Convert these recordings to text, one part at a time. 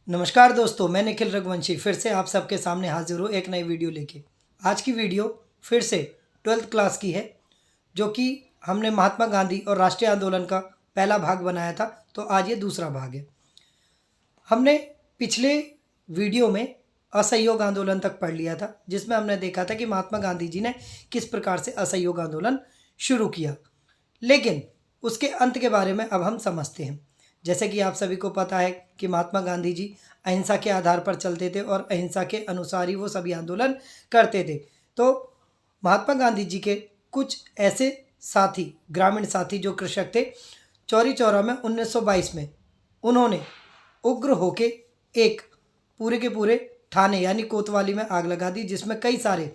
नमस्कार दोस्तों, मैं निखिल रघुवंशी फिर से आप सबके सामने हाजिर हूँ एक नई वीडियो लेके। आज की वीडियो फिर से 12th क्लास की है, जो कि हमने महात्मा गांधी और राष्ट्रीय आंदोलन का पहला भाग बनाया था। तो आज ये दूसरा भाग है। हमने पिछले वीडियो में असहयोग आंदोलन तक पढ़ लिया था, जिसमें हमने देखा था कि महात्मा गांधी जी ने किस प्रकार से असहयोग आंदोलन शुरू किया। लेकिन उसके अंत के बारे में अब हम समझते हैं। जैसे कि आप सभी को पता है कि महात्मा गांधी जी अहिंसा के आधार पर चलते थे और अहिंसा के अनुसार ही वो सभी आंदोलन करते थे। तो महात्मा गांधी जी के कुछ ऐसे साथी, ग्रामीण साथी जो कृषक थे, चौरी चौरा में 1922 में उन्होंने उग्र होके एक पूरे के पूरे थाने यानी कोतवाली में आग लगा दी, जिसमें कई सारे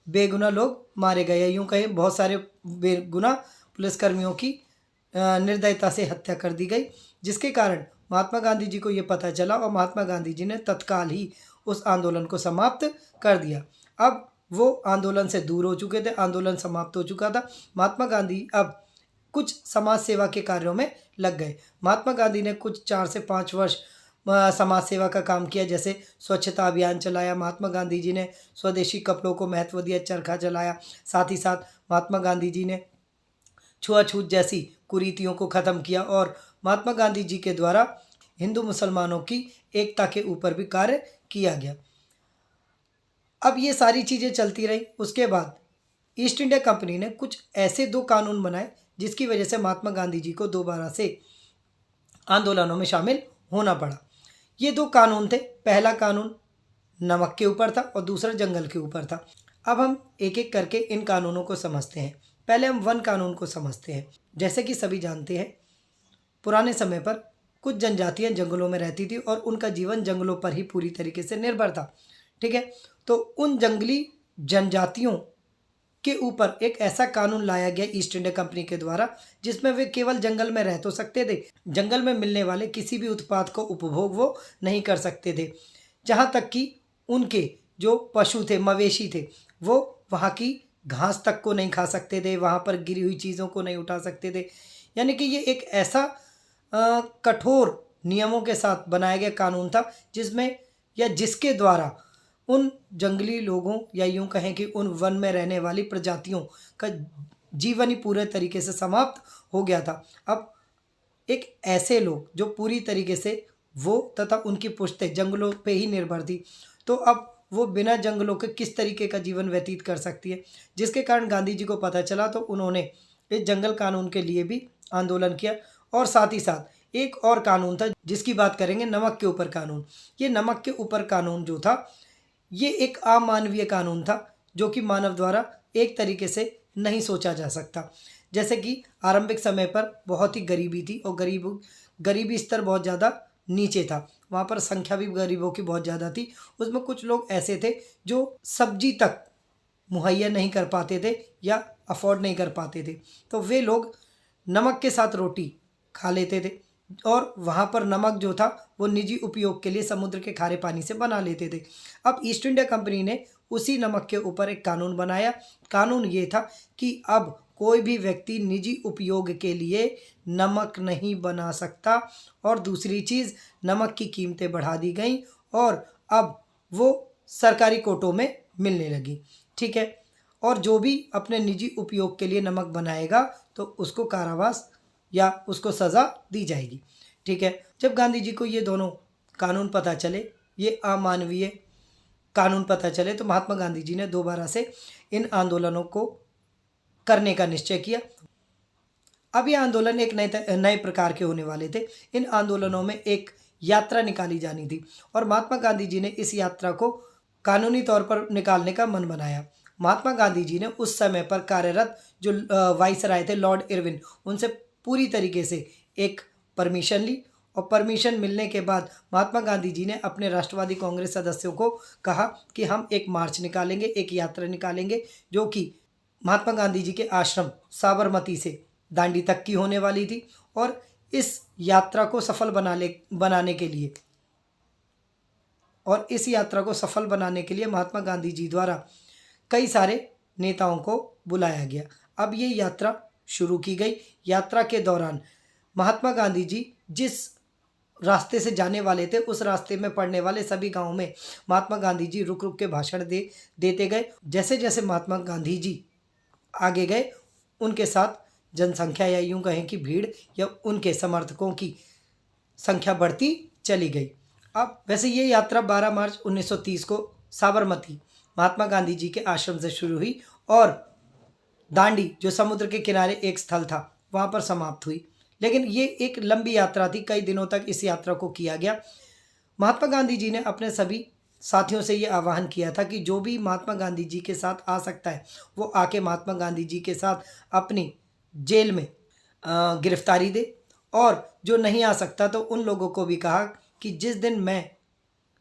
बेगुनाह लोग मारे गए। यूँ कहें बहुत सारे बेगुनाह पुलिसकर्मियों की निर्दयता से हत्या कर दी गई, जिसके कारण महात्मा गांधी जी को ये पता चला और महात्मा गांधी जी ने तत्काल ही उस आंदोलन को समाप्त कर दिया। अब वो आंदोलन से दूर हो चुके थे, आंदोलन समाप्त हो चुका था। महात्मा गांधी अब कुछ समाज सेवा के कार्यों में लग गए। महात्मा गांधी ने कुछ 4 से 5 वर्ष समाज सेवा का काम किया, जैसे स्वच्छता अभियान चलाया। महात्मा गांधी जी ने स्वदेशी कपड़ों को महत्व दिया, चरखा चलाया। साथ ही साथ महात्मा गांधी जी ने छुआछूत जैसी कुरीतियों को ख़त्म किया और महात्मा गांधी जी के द्वारा हिंदू मुसलमानों की एकता के ऊपर भी कार्य किया गया। अब ये सारी चीज़ें चलती रही। उसके बाद ईस्ट इंडिया कंपनी ने कुछ ऐसे 2 कानून बनाए, जिसकी वजह से महात्मा गांधी जी को दोबारा से आंदोलनों में शामिल होना पड़ा। ये 2 कानून थे। पहला कानून नमक के ऊपर था और दूसरा जंगल के ऊपर था। अब हम एक एक करके इन कानूनों को समझते हैं। पहले हम वन कानून को समझते हैं। जैसे कि सभी जानते हैं, पुराने समय पर कुछ जनजातियां जंगलों में रहती थी और उनका जीवन जंगलों पर ही पूरी तरीके से निर्भर था। ठीक है, तो उन जंगली जनजातियों के ऊपर एक ऐसा कानून लाया गया ईस्ट इंडिया कंपनी के द्वारा, जिसमें वे केवल जंगल में रह तो सकते थे, जंगल में मिलने वाले किसी भी उत्पाद को उपभोग वो नहीं कर सकते थे। जहाँ तक कि उनके जो पशु थे, मवेशी थे, वो वहाँ की घास तक को नहीं खा सकते थे, वहाँ पर गिरी हुई चीज़ों को नहीं उठा सकते थे। यानी कि ये एक ऐसा कठोर नियमों के साथ बनाया गया कानून था, जिसमें या जिसके द्वारा उन जंगली लोगों या यूं कहें कि उन वन में रहने वाली प्रजातियों का जीवन ही पूरे तरीके से समाप्त हो गया था। अब एक ऐसे लोग जो पूरी तरीके से वो तथा उनकी पुश्तें जंगलों पे ही निर्भर थी, तो अब वो बिना जंगलों के किस तरीके का जीवन व्यतीत कर सकती है, जिसके कारण गांधी जी को पता चला। तो उन्होंने इस जंगल कानून के लिए भी आंदोलन किया। और साथ ही साथ एक और कानून था जिसकी बात करेंगे, नमक के ऊपर कानून। ये नमक के ऊपर कानून जो था, ये एक अमानवीय कानून था, जो कि मानव द्वारा एक तरीके से नहीं सोचा जा सकता। जैसे कि आरंभिक समय पर बहुत ही गरीबी थी और गरीबी स्तर बहुत ज़्यादा नीचे था। वहाँ पर संख्या भी गरीबों की बहुत ज़्यादा थी। उसमें कुछ लोग ऐसे थे जो सब्जी तक मुहैया नहीं कर पाते थे या अफोर्ड नहीं कर पाते थे, तो वे लोग नमक के साथ रोटी खा लेते थे। और वहाँ पर नमक जो था वो निजी उपयोग के लिए समुद्र के खारे पानी से बना लेते थे। अब ईस्ट इंडिया कंपनी ने उसी नमक के ऊपर एक कानून बनाया। कानून ये था कि अब कोई भी व्यक्ति निजी उपयोग के लिए नमक नहीं बना सकता। और दूसरी चीज़, नमक की कीमतें बढ़ा दी गई और अब वो सरकारी कोटों में मिलने लगी। ठीक है, और जो भी अपने निजी उपयोग के लिए नमक बनाएगा तो उसको कारावास या उसको सज़ा दी जाएगी। ठीक है, जब गांधी जी को ये दोनों कानून पता चले, ये अमानवीय कानून पता चले, तो महात्मा गांधी जी ने दोबारा से इन आंदोलनों को करने का निश्चय किया। अब ये आंदोलन एक नए प्रकार के होने वाले थे। इन आंदोलनों में एक यात्रा निकाली जानी थी और महात्मा गांधी जी ने इस यात्रा को कानूनी तौर पर निकालने का मन बनाया। महात्मा गांधी जी ने उस समय पर कार्यरत जो वाइसराय थे, लॉर्ड इरविन, उनसे पूरी तरीके से एक परमिशन ली। और परमिशन मिलने के बाद महात्मा गांधी जी ने अपने राष्ट्रवादी कांग्रेस सदस्यों को कहा कि हम एक मार्च निकालेंगे, एक यात्रा निकालेंगे, जो कि महात्मा गांधी जी के आश्रम साबरमती से दांडी तक की होने वाली थी। और इस यात्रा को सफल बनाने के लिए महात्मा गांधी जी द्वारा कई सारे नेताओं को बुलाया गया। अब ये यात्रा शुरू की गई। यात्रा के दौरान महात्मा गांधी जी जिस रास्ते से जाने वाले थे, उस रास्ते में पड़ने वाले सभी गाँव में महात्मा गांधी जी रुक रुक के भाषण देते गए। जैसे जैसे महात्मा गांधी जी आगे गए, उनके साथ जनसंख्या या यूं कहें कि भीड़ या उनके समर्थकों की संख्या बढ़ती चली गई। अब वैसे ये यात्रा 12 मार्च 1930 को साबरमती महात्मा गांधी जी के आश्रम से शुरू हुई और दांडी जो समुद्र के किनारे एक स्थल था वहाँ पर समाप्त हुई। लेकिन ये एक लंबी यात्रा थी, कई दिनों तक इस यात्रा को किया गया। महात्मा गांधी जी ने अपने सभी साथियों से ये आह्वान किया था कि जो भी महात्मा गांधी जी के साथ आ सकता है वो आके महात्मा गांधी जी के साथ अपनी जेल में गिरफ्तारी दे, और जो नहीं आ सकता तो उन लोगों को भी कहा कि जिस दिन मैं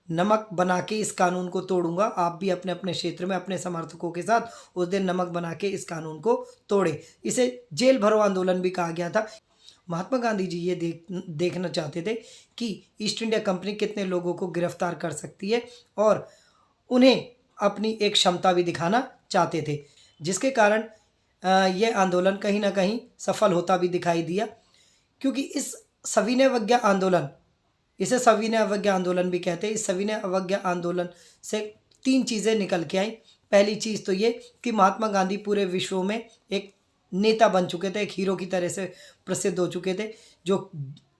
नमक बना के इस कानून को तोड़ूंगा, आप भी अपने अपने क्षेत्र में अपने समर्थकों के साथ उस दिन नमक बना के इस कानून को तोड़े। इसे जेल भरो आंदोलन भी कहा गया था। महात्मा गांधी जी ये देखना चाहते थे कि ईस्ट इंडिया कंपनी कितने लोगों को गिरफ्तार कर सकती है और उन्हें अपनी एक क्षमता भी दिखाना चाहते थे, जिसके कारण यह आंदोलन कहीं ना कहीं सफल होता भी दिखाई दिया। क्योंकि इस सविनय अवज्ञा आंदोलन, इसे सविनय अवज्ञा आंदोलन भी कहते हैं, इस सविनय अवज्ञा आंदोलन से 3 चीज़ें निकल के आई। पहली चीज़ तो ये कि महात्मा गांधी पूरे विश्व में एक नेता बन चुके थे, एक हीरो की तरह से प्रसिद्ध हो चुके थे, जो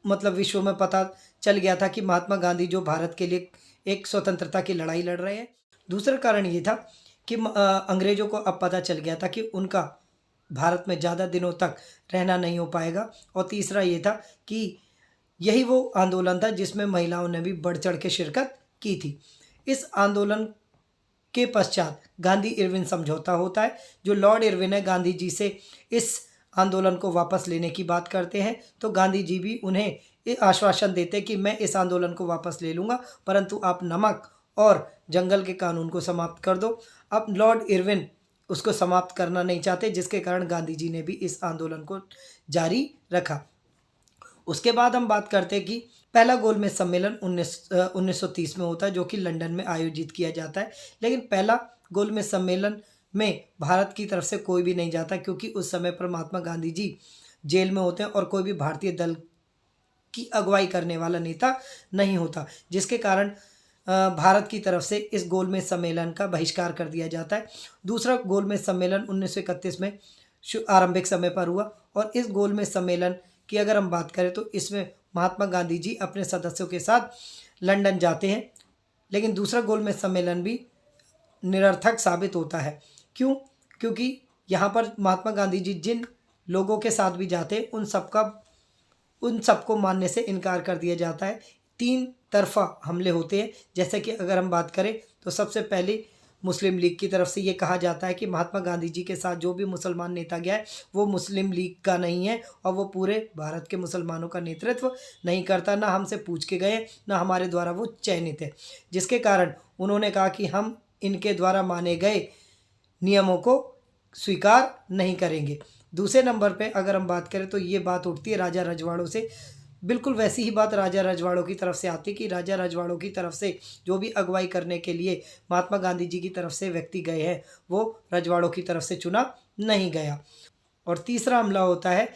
मतलब विश्व में पता चल गया था कि महात्मा गांधी जो भारत के लिए एक स्वतंत्रता की लड़ाई लड़ रहे हैं। दूसरा कारण ये था कि अंग्रेज़ों को अब पता चल गया था कि उनका भारत में ज़्यादा दिनों तक रहना नहीं हो पाएगा। और तीसरा ये था कि यही वो आंदोलन था जिसमें महिलाओं ने भी बढ़ चढ़ के शिरकत की थी। इस आंदोलन के पश्चात गांधी इरविन समझौता होता है। जो लॉर्ड इरविन है गांधी जी से इस आंदोलन को वापस लेने की बात करते हैं, तो गांधी जी भी उन्हें ये आश्वासन देते कि मैं इस आंदोलन को वापस ले लूँगा, परंतु आप नमक और जंगल के कानून को समाप्त कर दो। अब लॉर्ड इरविन उसको समाप्त करना नहीं चाहते, जिसके कारण गांधी जी ने भी इस आंदोलन को जारी रखा। उसके बाद हम बात करते हैं कि पहला गोलमेज सम्मेलन 1930 में होता है, जो कि लंदन में आयोजित किया जाता है। लेकिन पहला गोलमेज सम्मेलन में भारत की तरफ से कोई भी नहीं जाता, क्योंकि उस समय पर महात्मा गांधी जी जेल में होते हैं और कोई भी भारतीय दल की अगुवाई करने वाला नेता नहीं होता, जिसके कारण भारत की तरफ से इस गोलमेज सम्मेलन का बहिष्कार कर दिया जाता है। दूसरा गोलमेज सम्मेलन 1931 में आरंभिक समय पर हुआ, और इस गोलमेज सम्मेलन की अगर हम बात करें तो इसमें महात्मा गांधी जी अपने सदस्यों के साथ लंदन जाते हैं। लेकिन दूसरा गोलमेज सम्मेलन भी निरर्थक साबित होता है। क्यों? क्योंकि यहाँ पर महात्मा गांधी जी जिन लोगों के साथ भी जाते हैं उन सबको मानने से इनकार कर दिया जाता है। 3 तरफा हमले होते हैं। जैसे कि अगर हम बात करें तो सबसे पहले मुस्लिम लीग की तरफ से ये कहा जाता है कि महात्मा गांधी जी के साथ जो भी मुसलमान नेता गया है वो मुस्लिम लीग का नहीं है और वो पूरे भारत के मुसलमानों का नेतृत्व नहीं करता, ना हमसे पूछ के गए, ना हमारे द्वारा वो चयनित है, जिसके कारण उन्होंने कहा कि हम इनके द्वारा माने गए नियमों को स्वीकार नहीं करेंगे। दूसरे नंबर पे अगर हम बात करें तो ये बात उठती है राजा रजवाड़ों से। बिल्कुल वैसी ही बात राजा रजवाड़ों की तरफ से आती कि राजा रजवाड़ों की तरफ से जो भी अगुवाई करने के लिए महात्मा गांधी जी की तरफ से व्यक्ति गए हैं वो रजवाड़ों की तरफ से चुना नहीं गया। और तीसरा हमला होता है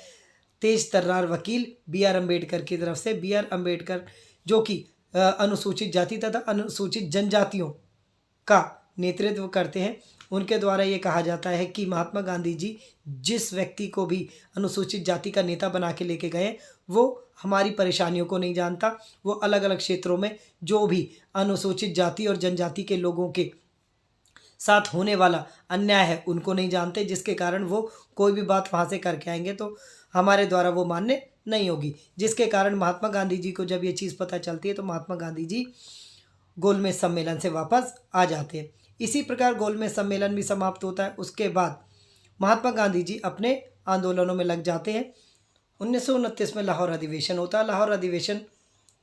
तेज तर्रार वकील B.R. अम्बेडकर की तरफ से। B.R. अम्बेडकर जो कि अनुसूचित जाति तथा अनुसूचित जनजातियों का नेतृत्व करते हैं, उनके द्वारा ये कहा जाता है कि महात्मा गांधी जी जिस व्यक्ति को भी अनुसूचित जाति का नेता बना के लेके गए वो हमारी परेशानियों को नहीं जानता, वो अलग अलग क्षेत्रों में जो भी अनुसूचित जाति और जनजाति के लोगों के साथ होने वाला अन्याय है उनको नहीं जानते, जिसके कारण वो कोई भी बात वहाँ से करके आएंगे तो हमारे द्वारा वो मान्य नहीं होगी। जिसके कारण महात्मा गांधी जी को जब ये चीज़ पता चलती है तो महात्मा गांधी जी गोलमेज सम्मेलन से वापस आ जाते हैं। इसी प्रकार गोलमेज सम्मेलन भी समाप्त होता है। उसके बाद महात्मा गांधी जी अपने आंदोलनों में लग जाते हैं। 1929 में लाहौर अधिवेशन होता है। लाहौर अधिवेशन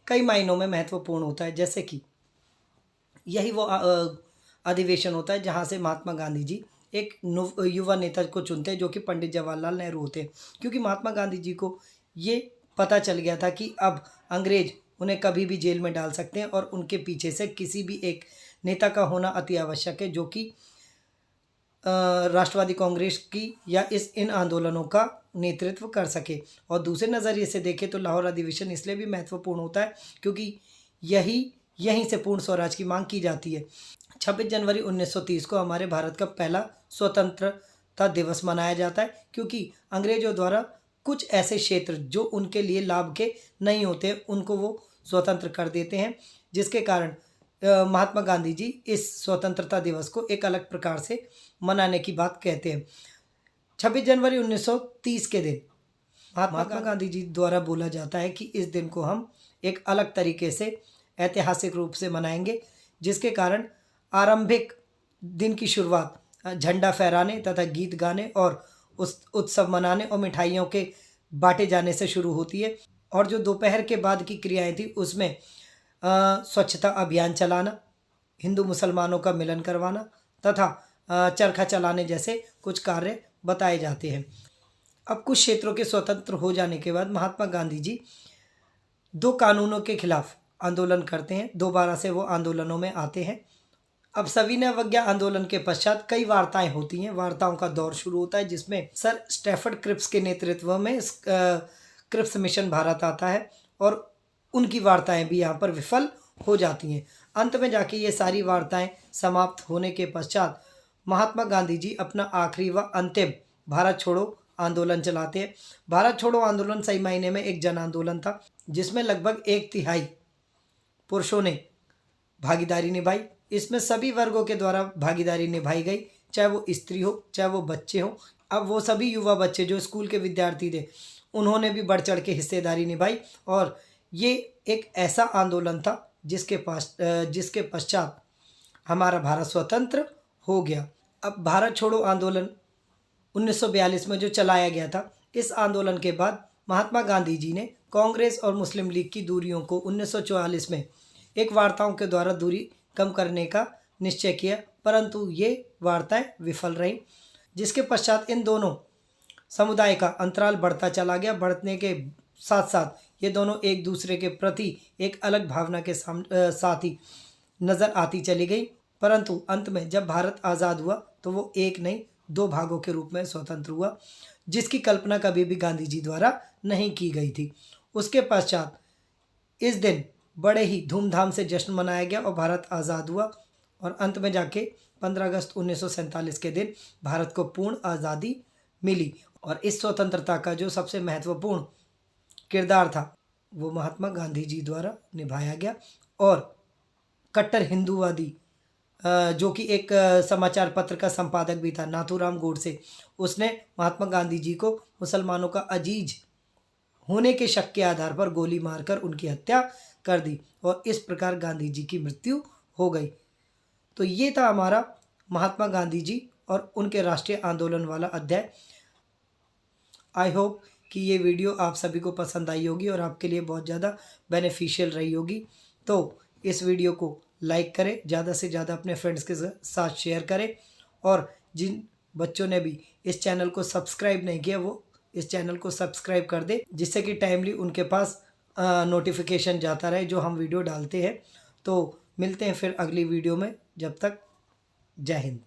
कई मायनों में महत्वपूर्ण होता है, जैसे कि यही वो अधिवेशन होता है जहाँ से महात्मा गांधी जी एक युवा नेता को चुनते हैं जो कि पंडित जवाहरलाल नेहरू होते हैं। क्योंकि महात्मा गांधी जी को ये पता चल गया था कि अब अंग्रेज उन्हें कभी भी जेल में डाल सकते हैं और उनके पीछे से किसी भी एक नेता का होना अति आवश्यक है जो कि राष्ट्रवादी कांग्रेस की या इन आंदोलनों का नेतृत्व कर सके। और दूसरे नज़रिए से देखें तो लाहौर अधिवेशन इसलिए भी महत्वपूर्ण होता है क्योंकि यहीं से पूर्ण स्वराज की मांग की जाती है। 26 जनवरी 1930 को हमारे भारत का पहला स्वतंत्रता दिवस मनाया जाता है क्योंकि अंग्रेजों द्वारा कुछ ऐसे क्षेत्र जो उनके लिए लाभ के नहीं होते उनको वो स्वतंत्र कर देते हैं, जिसके कारण महात्मा गांधी जी इस स्वतंत्रता दिवस को एक अलग प्रकार से मनाने की बात कहते हैं। 26 जनवरी 1930 के दिन महात्मा गांधी जी द्वारा बोला जाता है कि इस दिन को हम एक अलग तरीके से ऐतिहासिक रूप से मनाएंगे, जिसके कारण आरंभिक दिन की शुरुआत झंडा फहराने तथा गीत गाने और उस उत्सव मनाने और मिठाइयों के बांटे जाने से शुरू होती है। और जो दोपहर के बाद की क्रियाएं थी उसमें स्वच्छता अभियान चलाना, हिंदू मुसलमानों का मिलन करवाना तथा चरखा चलाने जैसे कुछ कार्य बताए जाते हैं। अब कुछ क्षेत्रों के स्वतंत्र हो जाने के बाद महात्मा गांधी जी 2 कानूनों के खिलाफ आंदोलन करते हैं। दोबारा से वो आंदोलनों में आते हैं। अब सविनय अवज्ञा आंदोलन के पश्चात कई वार्ताएं होती हैं। वार्ताओं का दौर शुरू होता है जिसमें सर स्टैफर्ड क्रिप्स के नेतृत्व में क्रिप्स मिशन भारत आता है और उनकी वार्ताएं भी यहाँ पर विफल हो जाती हैं। अंत में जाके ये सारी वार्ताएं समाप्त होने के पश्चात महात्मा गांधी जी अपना आखिरी व अंतिम भारत छोड़ो आंदोलन चलाते हैं। भारत छोड़ो आंदोलन सही मायने में एक जन आंदोलन था जिसमें लगभग 1/3 पुरुषों ने भागीदारी निभाई। इसमें सभी वर्गों के द्वारा भागीदारी निभाई गई, चाहे वो स्त्री हो चाहे वो बच्चे हो। अब वो सभी युवा बच्चे जो स्कूल के विद्यार्थी थे उन्होंने भी बढ़ चढ़ के हिस्सेदारी निभाई और ये एक ऐसा आंदोलन था जिसके पश्चात हमारा भारत स्वतंत्र हो गया। अब भारत छोड़ो आंदोलन 1942 में जो चलाया गया था, इस आंदोलन के बाद महात्मा गांधी जी ने कांग्रेस और मुस्लिम लीग की दूरियों को 1944 में एक वार्ताओं के द्वारा दूरी कम करने का निश्चय किया, परंतु ये वार्ताएं विफल रहीं, जिसके पश्चात इन दोनों समुदाय का अंतराल बढ़ता चला गया। बढ़ने के साथ साथ ये दोनों एक दूसरे के प्रति एक अलग भावना के साथ ही नज़र आती चली गई, परंतु अंत में जब भारत आज़ाद हुआ तो वो एक नहीं 2 भागों के रूप में स्वतंत्र हुआ, जिसकी कल्पना कभी भी गांधी जी द्वारा नहीं की गई थी। उसके पश्चात इस दिन बड़े ही धूमधाम से जश्न मनाया गया और भारत आज़ाद हुआ और अंत में जाके 15 अगस्त 1947 के दिन भारत को पूर्ण आज़ादी मिली। और इस स्वतंत्रता का जो सबसे महत्वपूर्ण किरदार था वो महात्मा गांधी जी द्वारा निभाया गया। और कट्टर हिंदूवादी जो कि एक समाचार पत्र का संपादक भी था, नाथूराम गोडसे, उसने महात्मा गांधी जी को मुसलमानों का अजीज होने के शक के आधार पर गोली मारकर उनकी हत्या कर दी और इस प्रकार गांधी जी की मृत्यु हो गई। तो ये था हमारा महात्मा गांधी जी और उनके राष्ट्रीय आंदोलन वाला अध्याय। आई होप कि ये वीडियो आप सभी को पसंद आई होगी और आपके लिए बहुत ज़्यादा बेनिफिशियल रही होगी। तो इस वीडियो को लाइक करें, ज़्यादा से ज़्यादा अपने फ्रेंड्स के साथ शेयर करें और जिन बच्चों ने भी इस चैनल को सब्सक्राइब नहीं किया वो इस चैनल को सब्सक्राइब कर दे, जिससे कि टाइमली उनके पास नोटिफिकेशन जाता रहे जो हम वीडियो डालते हैं। तो मिलते हैं फिर अगली वीडियो में, जब तक जय हिंद।